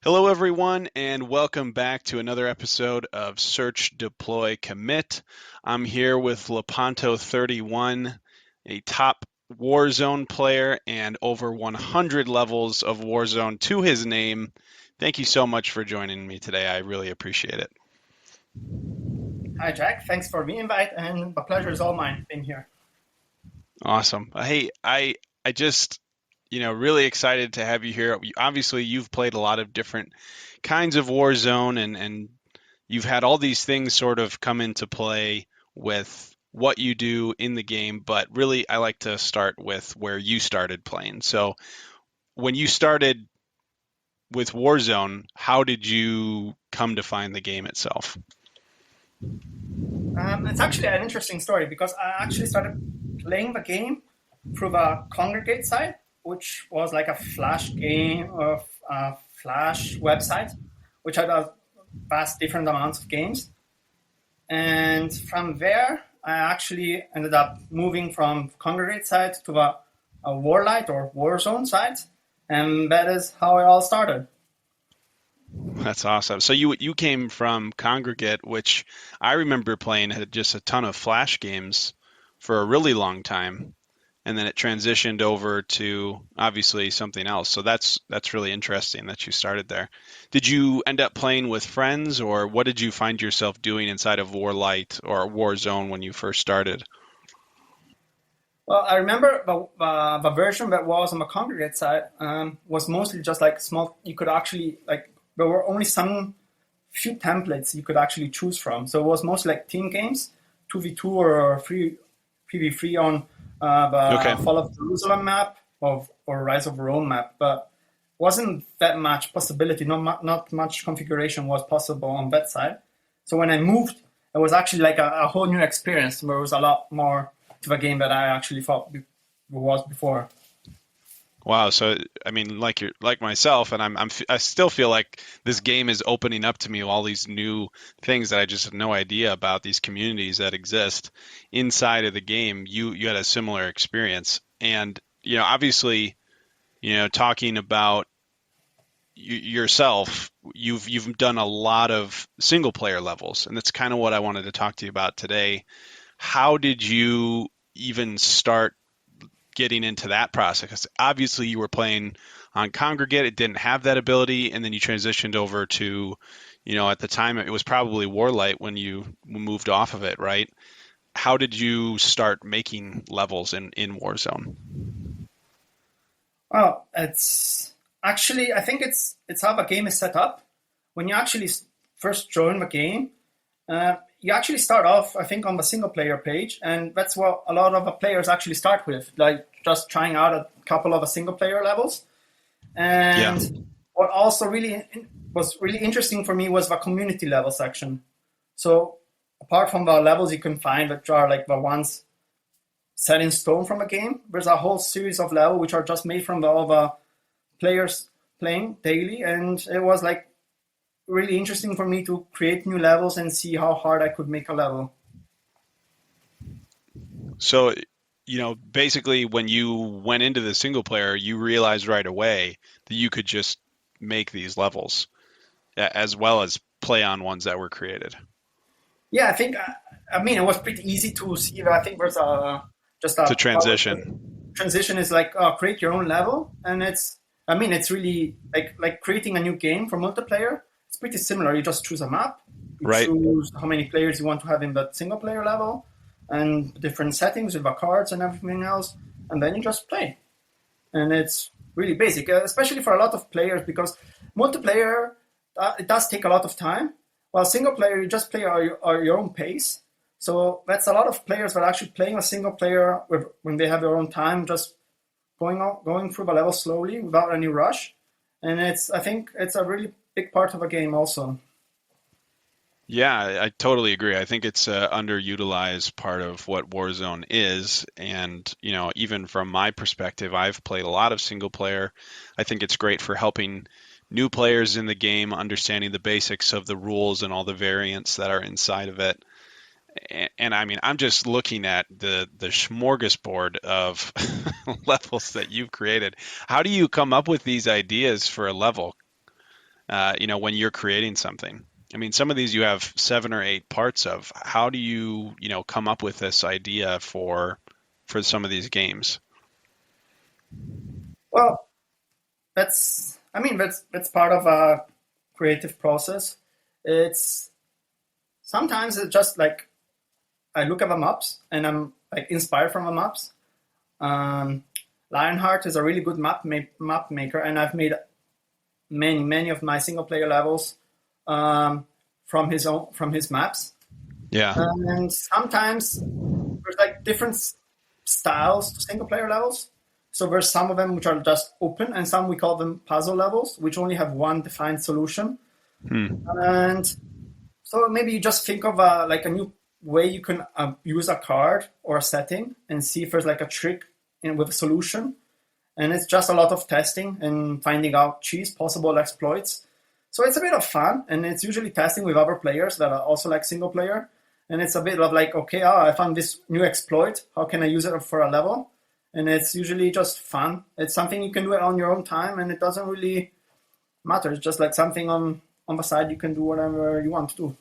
Hello, everyone, and welcome back to another episode of Search, Deploy, Commit. I'm here with Lepanto-31, a top Warzone player and over 100 levels of Warzone to his name. Thank you so much for joining me today. I really appreciate it. Hi, Jack. Thanks for the invite, and the pleasure is all mine being here. Awesome. Hey, I just, really excited to have you here. Obviously, you've played a lot of different kinds of Warzone and you've had all these things sort of come into play with what you do in the game, but really I like to start with where you started playing. So when you started with Warzone, how did you come to find the game itself? It's actually an interesting story because I actually started playing the game through the Congregate site, which was like a Flash game of a Flash website, which had a vast different amounts of games. And from there, I actually ended up moving from Congregate site to a Warlight or Warzone site, and that is how it all started. That's awesome. So you came from Congregate, which I remember playing had just a ton of Flash games for a really long time, and then it transitioned over to obviously something else. So that's really interesting that you started there. Did you end up playing with friends, or what did you find yourself doing inside of Warlight or Warzone when you first started? Well, I remember the version that was on the Congregate side was mostly just like small. You could actually like there were only some few templates you could actually choose from. So it was mostly like team games, 2v2 or 3v3 on Okay. the Fall of Jerusalem map or Rise of Rome map, but wasn't that much possibility. Not much configuration was possible on that side. So when I moved, it was actually like a whole new experience where it was a lot more to the game that I actually thought was before. Wow. So, I mean, like myself, and I still feel like this game is opening up to me all these new things that I just had no idea about, these communities that exist inside of the game. You had a similar experience, and obviously, talking about yourself, you've done a lot of single player levels, and that's kind of what I wanted to talk to you about today. How did you even start getting into that process? 'Cause obviously you were playing on Congregate, it didn't have that ability, and then you transitioned over to, at the time it was probably Warlight when you moved off of it, right? How did you start making levels in Warzone? Well, it's actually I think it's how the game is set up. When you actually first join the game, you actually start off I think on the single player page, and that's what a lot of the players actually start with, like just trying out a couple of the single player levels. Yeah, And what also really was really interesting for me was the community level section. So apart from the levels you can find, which are like the ones set in stone from a game, there's a whole series of levels which are just made from all the players playing daily, and it was like really interesting for me to create new levels and see how hard I could make a level. so basically when you went into the single player, you realized right away that you could just make these levels as well as play on ones that were created Yeah, I think I mean it was pretty easy to see that. I think there's a just to a part of the transition. transition is like create your own level, and it's I mean it's really like creating a new game for multiplayer. It's pretty similar. You just choose a map, you Right. choose how many players you want to have in that single player level, and different settings with the cards and everything else, and then you just play. And it's really basic, especially for a lot of players because multiplayer it does take a lot of time. While single player, you just play at your own pace. So that's a lot of players that are actually playing a single player when they have their own time, just going through the level slowly without any rush. And I think it's a really big part of the game also. Yeah, I totally agree. I think it's a underutilized part of what Warzone is. And, even from my perspective, I've played a lot of single player. I think it's great for helping new players in the game understanding the basics of the rules and all the variants that are inside of it. And I mean, I'm just looking at the smorgasbord of levels that you've created. How do you come up with these ideas for a level? when you're creating something. I mean, some of these you have 7 or 8 parts of. How do you, come up with this idea for some of these games? Well, that's part of a creative process. It's sometimes it's just like I look at the maps and I'm like inspired from the maps. Um, Lionheart is a really good map maker, and I've made many of my single player levels um, from his maps. Yeah. And sometimes there's like different styles to single player levels. So there's some of them which are just open, and some we call them puzzle levels, which only have one defined solution. Hmm. And so maybe you just think of like a new way you can use a card or a setting and see if there's like a trick with a solution. And it's just a lot of testing and finding out possible exploits. So it's a bit of fun, and it's usually testing with other players that are also like single player. And it's a bit of like, okay, I found this new exploit. How can I use it for a level? And it's usually just fun. It's something you can do it on your own time, and it doesn't really matter. It's just like something on the side. You can do whatever you want to do.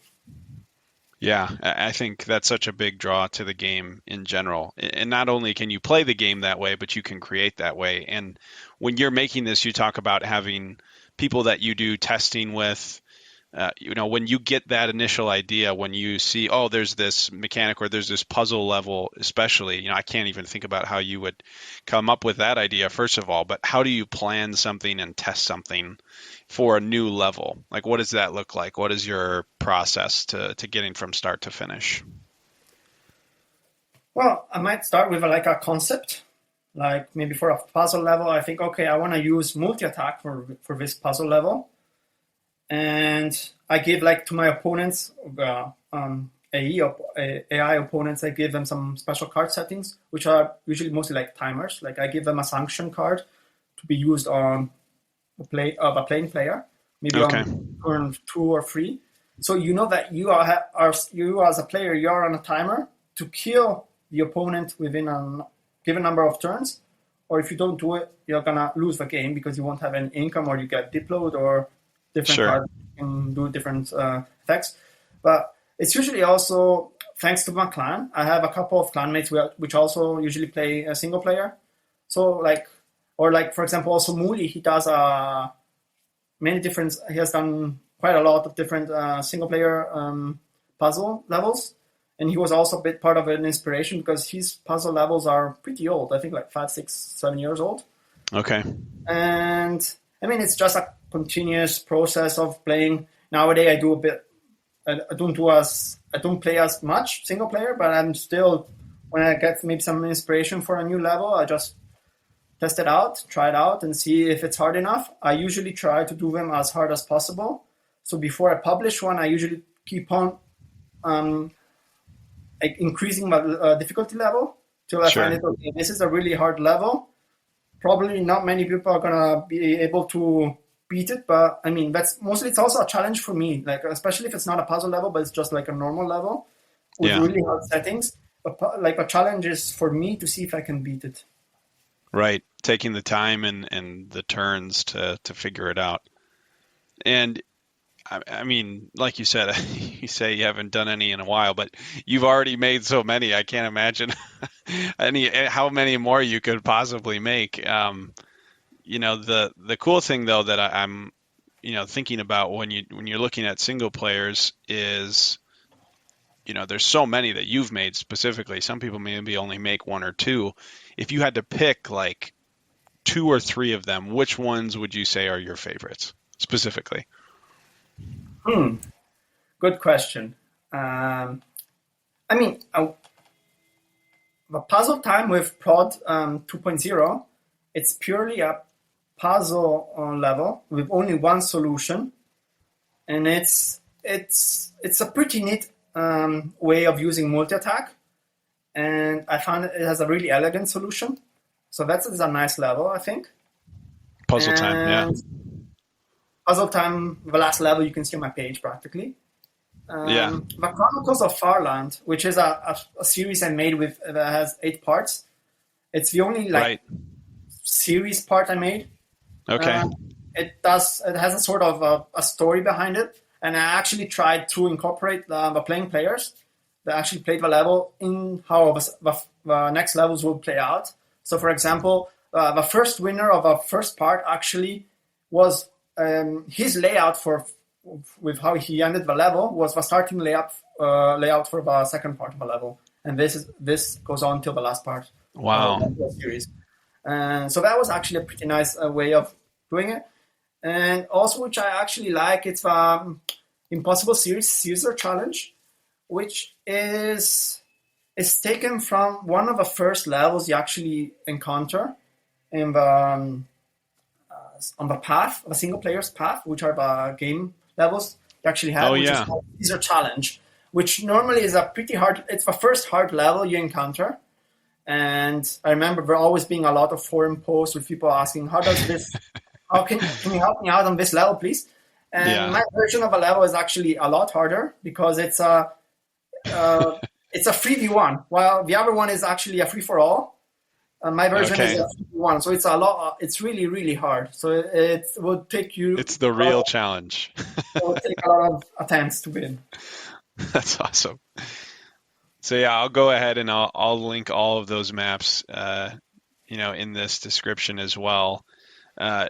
Yeah, I think that's such a big draw to the game in general. And not only can you play the game that way, but you can create that way. And when you're making this, you talk about having people that you do testing with. When you get that initial idea, when you see, oh, there's this mechanic or there's this puzzle level, especially, I can't even think about how you would come up with that idea, first of all, but how do you plan something and test something for a new level? Like, what does that look like? What is your process to getting from start to finish? Well, I might start with like a concept, like maybe for a puzzle level. I think, okay, I want to use multi-attack for this puzzle level. And I give like to my opponents, AI opponents, I give them some special card settings, which are usually mostly like timers. Like I give them a sanction card to be used on a playing player, maybe Okay, on turn 2 or 3. So you know that you as a player, you are on a timer to kill the opponent within a given number of turns. Or if you don't do it, you're gonna lose the game because you won't have any income, or you get deployed, or different sure. cards can do different effects. But it's usually also thanks to my clan. I have a couple of clanmates which also usually play a single player. So like for example, also Muli, he does many different. He has done quite a lot of different single player puzzle levels, and he was also a bit part of an inspiration because his puzzle levels are pretty old. I think like 5, 6, 7 years old. Okay. And I mean, it's just a continuous process of playing. Nowadays, I do a bit. I don't play as much single player, but I'm still, when I get maybe some inspiration for a new level, I just test it out, try it out, and see if it's hard enough. I usually try to do them as hard as possible. So before I publish one, I usually keep on like increasing my difficulty level till I find Sure. it, okay, this is a really hard level. Probably not many people are gonna be able to beat it, but I mean that's mostly, it's also a challenge for me, like especially if it's not a puzzle level, but it's just like a normal level with Yeah. really hard settings. Like a challenge is for me to see if I can beat it. Right. Taking the time and the turns to figure it out. And I mean, like you said, you say you haven't done any in a while, but you've already made so many. I can't imagine how many more you could possibly make. The cool thing though that I'm thinking about when you're looking at single players is there's so many that you've made specifically. Some people maybe only make 1 or 2. If you had to pick like 2 or 3 of them, which ones would you say are your favorites specifically? Hmm, good question. I mean, the puzzle time with Prod 2.0, it's purely a puzzle level with only one solution, and it's a pretty neat way of using multi-attack, and I found it has a really elegant solution. So that's a nice level, I think. PuzzleTime, yeah. And puzzle time, the last level you can see on my page practically. Yeah, The Chronicles of Farland, which is a series I made that has 8 parts. It's the only like right. series part I made. Okay. Uh, it has a sort of a story behind it, and I actually tried to incorporate the playing players that actually played the level in how the next levels will play out. So, for example, the first winner of the first part actually was his layout for with how he ended the level was the starting layout for the second part of the level, and this goes on till the last part of Wow. the series. And so that was actually a pretty nice way of doing it. And also, which I actually like, it's the Impossible Series Caesar Challenge, which is taken from one of the first levels you actually encounter in the on the path, the single player's path, which are the game levels you actually Oh have, which is yeah. called Caesar Challenge, which normally is a pretty hard. It's the first hard level you encounter. And I remember there always being a lot of forum posts with people asking, "How does this? How can you help me out on this level, please?" And Yeah. my version of a level is actually a lot harder because it's a 3v1, while the other one is actually a free for all. My version is Okay. a 3v1, so it's a lot. It's really really hard. So it would take It's the a lot real challenge. it would take a lot of attempts to win. That's awesome. So yeah, I'll go ahead and I'll link all of those maps, in this description as well. Uh,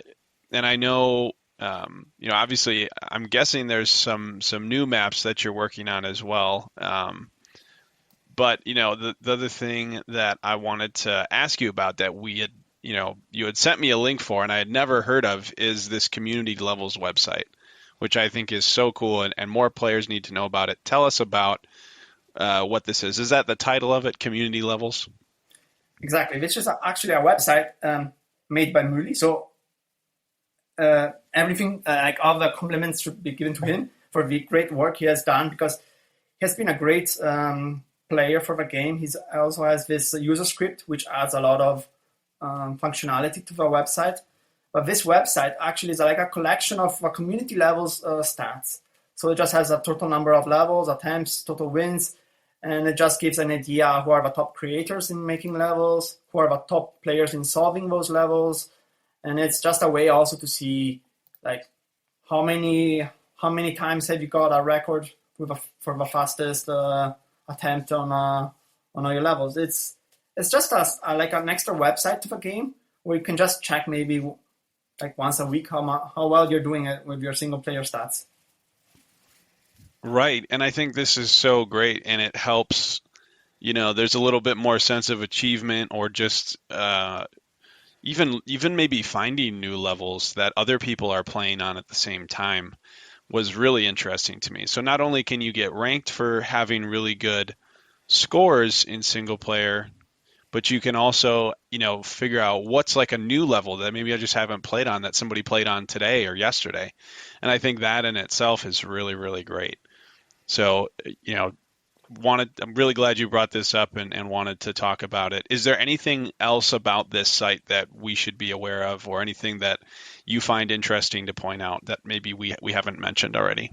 and I know, obviously, I'm guessing there's some new maps that you're working on as well. But the other thing that I wanted to ask you about that we had, you had sent me a link for, and I had never heard of, is this community levels website, which I think is so cool, and more players need to know about it. Tell us about what this is. Is that the title of it, Community Levels? Exactly, which is actually a website made by Muli. So everything, like all the compliments should be given to him for the great work he has done, because he has been a great player for the game. He also has this user script, which adds a lot of functionality to the website. But this website actually is like a collection of the community levels stats. So it just has a total number of levels, attempts, total wins, and it just gives an idea who are the top creators in making levels, who are the top players in solving those levels, and it's just a way also to see like how many times have you got a record for the fastest attempt on all your levels. It's just like an extra website to the game where you can just check maybe like once a week how well you're doing it with your single player stats. Right. And I think this is so great, and it helps, there's a little bit more sense of achievement, or just even maybe finding new levels that other people are playing on at the same time was really interesting to me. So not only can you get ranked for having really good scores in single player, but you can also, figure out what's like a new level that maybe I just haven't played on that somebody played on today or yesterday. And I think that in itself is really, really great. So, I'm really glad you brought this up and wanted to talk about it. Is there anything else about this site that we should be aware of, or anything that you find interesting to point out that maybe we haven't mentioned already?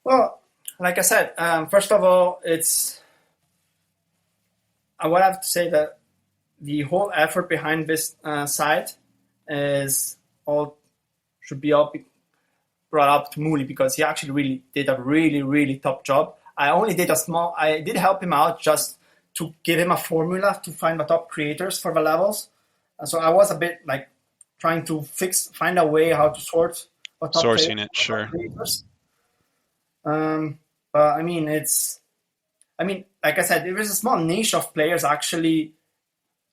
Well, like I said, first of all, I would have to say that the whole effort behind this site is all should be all brought up to Mooley, because he actually really did a really, really top job. I did help him out just to give him a formula to find the top creators for the levels. And so I was a bit like trying to find a way how to sort the top players Sourcing it, for top sure. creators. But like I said, there is a small niche of players actually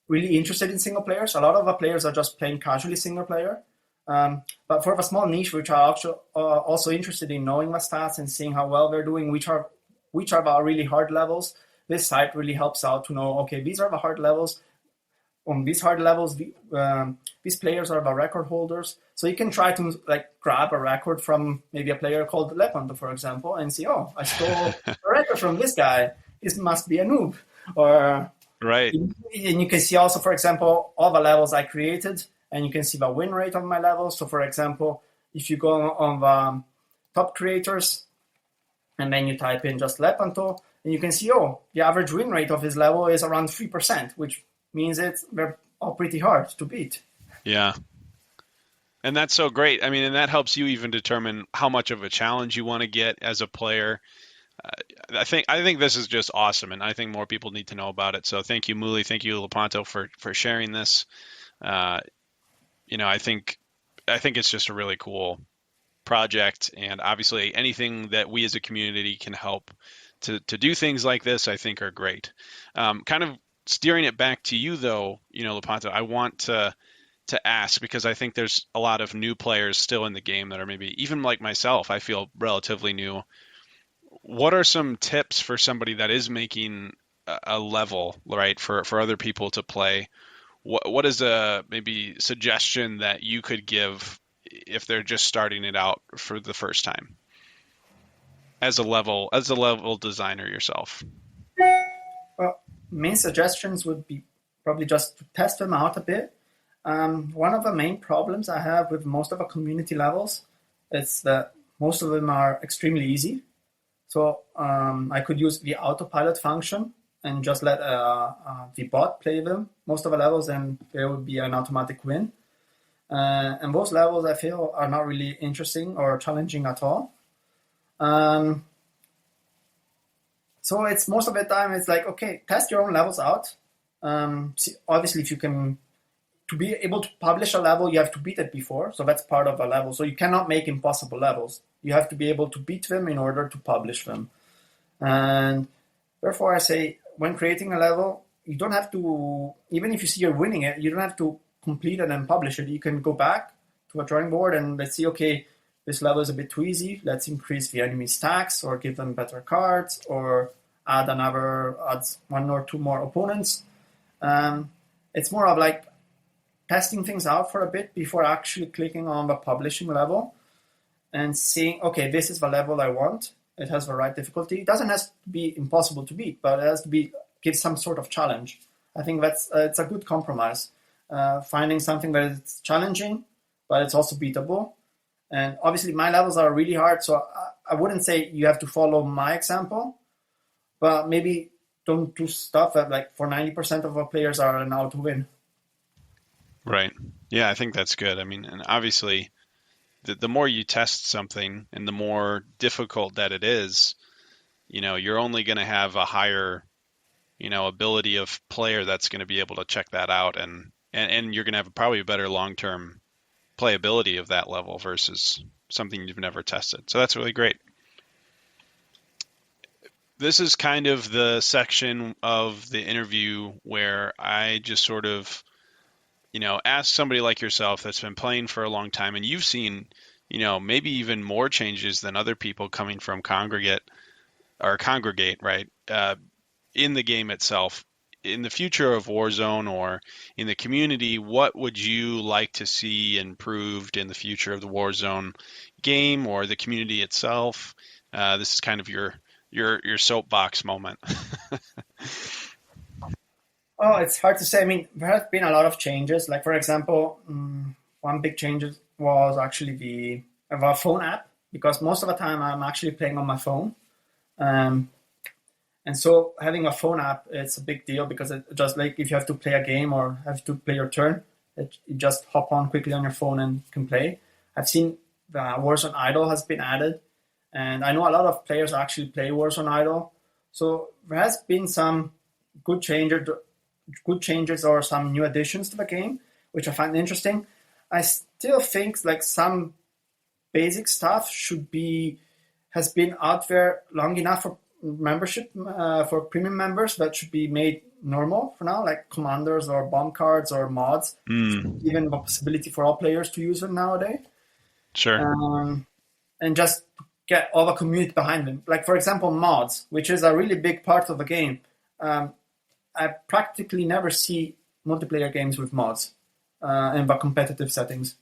really interested in single players. A lot of the players are just playing casually single player. But for the small niche, which are also interested in knowing the stats and seeing how well they're doing, which are the really hard levels, this site really helps out to know, okay, these are the hard levels. On these hard levels, these players are the record holders. So you can try to like grab a record from maybe a player called Lepanto, for example, and see, oh, I stole a record from this guy. This must be a noob. Or Right. and you can see also, for example, all the levels I created, and you can see the win rate of my levels. So, for example, if you go on the top creators, and then you type in just Lepanto, and you can see, oh, the average win rate of his level is around 3%, which means they're all pretty hard to beat. Yeah. And that's so great. I mean, and that helps you even determine how much of a challenge you want to get as a player. Uh, I think this is just awesome, and I think more people need to know about it. So thank you, Muli. Thank you, Lepanto, for sharing this. Uh, I think it's just a really cool project, and obviously anything that we as a community can help to do things like this, I think are great. Kind of steering it back to you though, Lepanto, I want to ask because I think there's a lot of new players still in the game that are maybe even like myself. I feel relatively new. What are some tips for somebody that is making a level, right, for other people to play? What is a maybe suggestion that you could give if they're just starting it out for the first time as a level designer yourself? Well, main suggestions would be probably just to test them out a bit. One of the main problems I have with most of the community levels is that most of them are extremely easy. So I could use the autopilot function and just let the bot play them most of the levels, and there would be an automatic win. And those levels I feel are not really interesting or challenging at all. Um, so it's most of the time it's like, okay, test your own levels out. See, obviously, if you can to be able to publish a level, you have to beat it before. So that's part of a level. So you cannot make impossible levels. You have to be able to beat them in order to publish them. And therefore, I say when creating a level, you don't have to, even if you see you're winning it, you don't have to complete it and publish it. You can go back to a drawing board and let's see, okay, this level is a bit too easy. Let's increase the enemy stacks or give them better cards or add one or two more opponents. It's more of like testing things out for a bit before actually clicking on the publishing level and seeing, okay, this is the level I want. It has the right difficulty. It doesn't have to be impossible to beat, but it has to give some sort of challenge. I think it's a good compromise. Finding something that is challenging, but it's also beatable. And obviously my levels are really hard, so I wouldn't say you have to follow my example, but maybe don't do stuff that like for 90% of our players are an out to win. Right. Yeah, I think that's good. I mean, and obviously, the more you test something and the more difficult that it is, you're only going to have a higher, ability of player that's going to be able to check that out, and you're going to have probably a better long-term playability of that level versus something you've never tested. So that's really great. This is kind of the section of the interview where I just sort of ask somebody like yourself that's been playing for a long time and you've seen, maybe even more changes than other people coming from congregate, right? In the game itself, in the future of Warzone or in the community, what would you like to see improved in the future of the Warzone game or the community itself? This is kind of your soapbox moment. Oh, it's hard to say. I mean, there have been a lot of changes. Like, for example, one big change was actually the phone app, because most of the time I'm actually playing on my phone. Um, and so having a phone app, it's a big deal because it just like if you have to play a game or have to play your turn, you just hop on quickly on your phone and can play. I've seen the Warzone Idol has been added, and I know a lot of players actually play Warzone Idol. So there has been some good changes, or some new additions to the game, which I find interesting. I still think like some basic stuff has been out there long enough for membership for premium members that should be made normal for now, like commanders or bomb cards or mods, Mm, even the possibility for all players to use them nowadays, sure. and just get all the community behind them. Like for example, mods, which is a really big part of the game. I practically never see multiplayer games with mods in the competitive settings.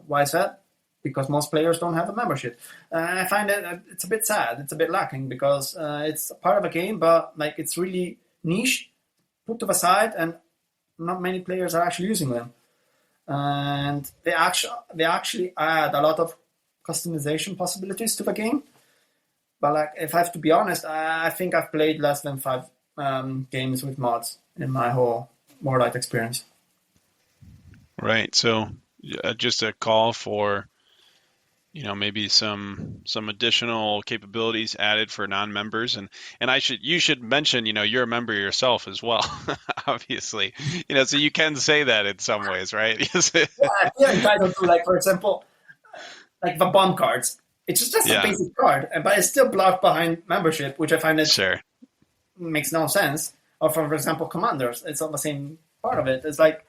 Why is that? Because most players don't have a membership. I find it's a bit sad. It's a bit lacking because it's a part of a game, but like it's really niche, put to the side, and not many players are actually using them. And they actually add a lot of customization possibilities to the game. But like, if I have to be honest, I think I've played less than 5 games with mods in my whole Warlight experience. Right. So just a call for, maybe some additional capabilities added for non-members, and you should mention, you're a member yourself as well, obviously, so you can say that in some ways, right? Yes. Yeah, I feel entitled to, like, for example, like the bomb cards. It's just a Yeah, basic card, but it's still blocked behind membership, which I find it sure. makes no sense. Or for example, commanders, it's on the same part of it. It's like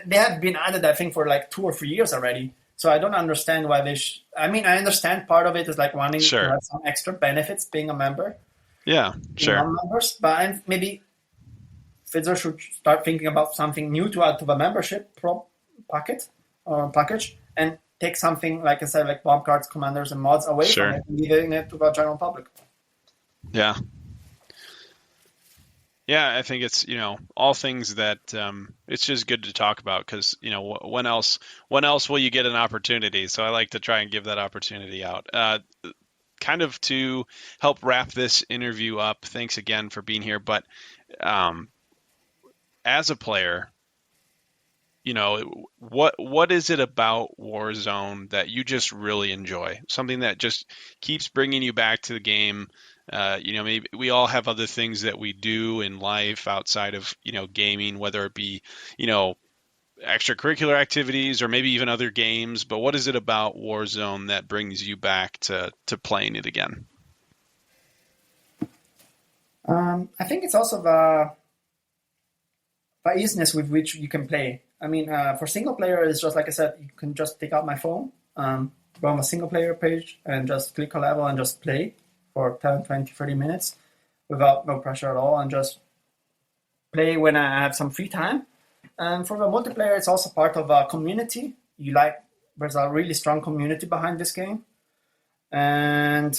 they have been added, I think, for like 2 or 3 years already. So I don't understand why they. I mean, I understand part of it is like wanting to Sure. have some extra benefits being a member, Yeah, being sure. non-members, but maybe Fitzer should start thinking about something new to add to the membership packet or package, and take something like I said, like bomb cards, commanders, and mods away from Sure. it and giving it to the general public. Yeah. Yeah, I think it's, all things that it's just good to talk about because, when else will you get an opportunity? So I like to try and give that opportunity out. Kind of to help wrap this interview up, thanks again for being here. But um, as a player, what is it about Warzone that you just really enjoy? Something that just keeps bringing you back to the game. Maybe we all have other things that we do in life outside of, gaming, whether it be, extracurricular activities or maybe even other games. But what is it about Warzone that brings you back to playing it again? I think it's also the easiness with which you can play. I mean, for single player, it's just like I said, you can just take out my phone, go on a single player page, and just click a level and just play for 10, 20, 30 minutes without no pressure at all, and just play when I have some free time. And for the multiplayer, it's also part of a community. There's a really strong community behind this game, and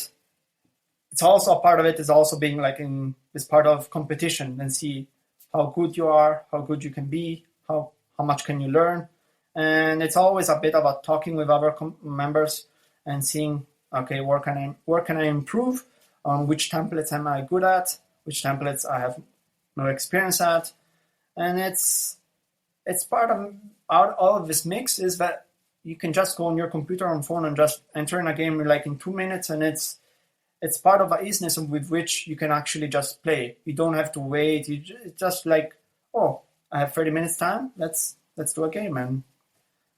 it's also a part of it is also being like in this part of competition and see how good you are, how good you can be, how much can you learn, and it's always a bit about talking with other members and seeing, okay, where can I improve, which templates am I good at, which templates I have no experience at, and it's part of all of this mix is that you can just go on your computer or phone and just enter in a game like in 2 minutes, and it's part of the easiness with which you can actually just play. You don't have to wait. It's just like, oh, I have 30 minutes time. Let's do a game, and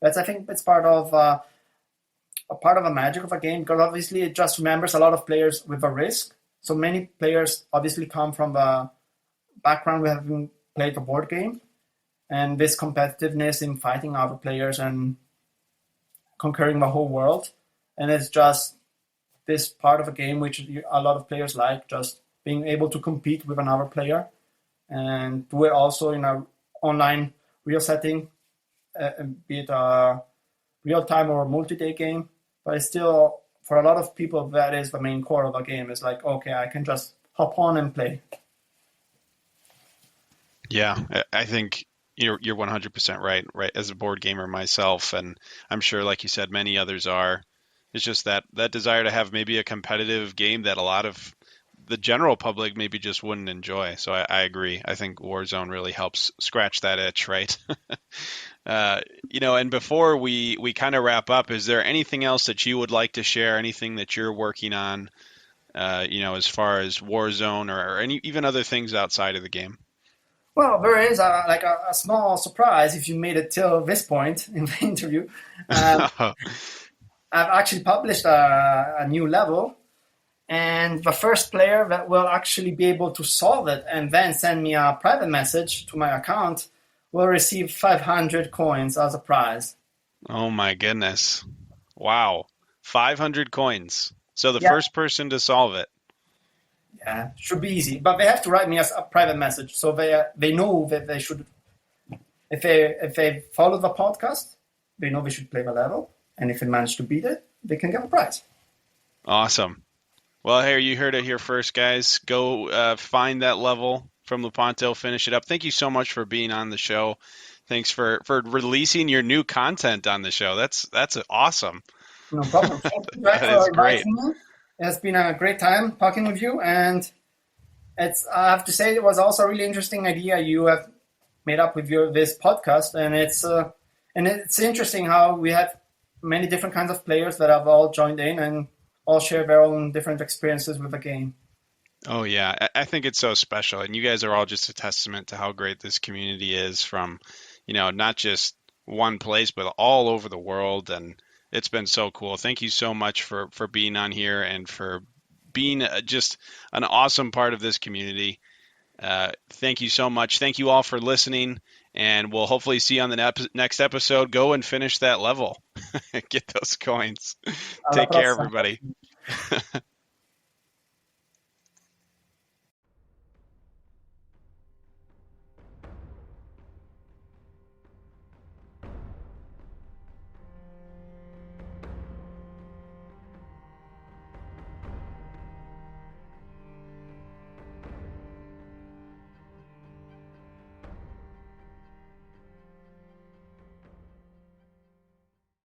I think it's part of a magic of a game, because obviously it just remembers a lot of players with a risk. So many players obviously come from the background we having played a board game, and this competitiveness in fighting other players and conquering the whole world, and it's just this part of a game which a lot of players like, just being able to compete with another player and do it also in a online real setting, be it a real time or multi-day game. But it's still, for a lot of people, that is the main core of a game. It's like, okay, I can just hop on and play. Yeah, I think you're 100% right. Right, as a board gamer myself, and I'm sure, like you said, many others are. It's just that desire to have maybe a competitive game that a lot of the general public maybe just wouldn't enjoy. So I agree. I think Warzone really helps scratch that itch, right? And before we kind of wrap up, is there anything else that you would like to share? Anything that you're working on, as far as Warzone or any even other things outside of the game? Well, there is a small surprise if you made it till this point in the interview. Um, I've actually published a new level, and the first player that will actually be able to solve it and then send me a private message to my account will receive 500 coins as a prize. Oh my goodness. Wow. 500 coins. So the Yeah, first person to solve it. yeah, should be easy, but they have to write me as a private message, so they know that they should, if they follow the podcast, they know they should play the level, and if they manage to beat it, they can get a prize. Awesome. Well, here you heard it here first, guys. Go find that level from Lepanto, finish it up. Thank you so much for being on the show. Thanks for releasing your new content on the show. That's awesome. No problem. Thank you, Jack, That is for great. inviting me. It has been a great time talking with you, and I have to say it was also a really interesting idea you have made up with this podcast, and And it's interesting how we have many different kinds of players that have all joined in and all share their own different experiences with the game. Oh yeah, I think it's so special, and you guys are all just a testament to how great this community is from, not just one place, but all over the world, and it's been so cool. Thank you so much for being on here and for being just an awesome part of this community. Thank you so much. Thank you all for listening, and we'll hopefully see you on the next episode. Go and finish that level. Get those coins. Alla Take care, prossima. everybody.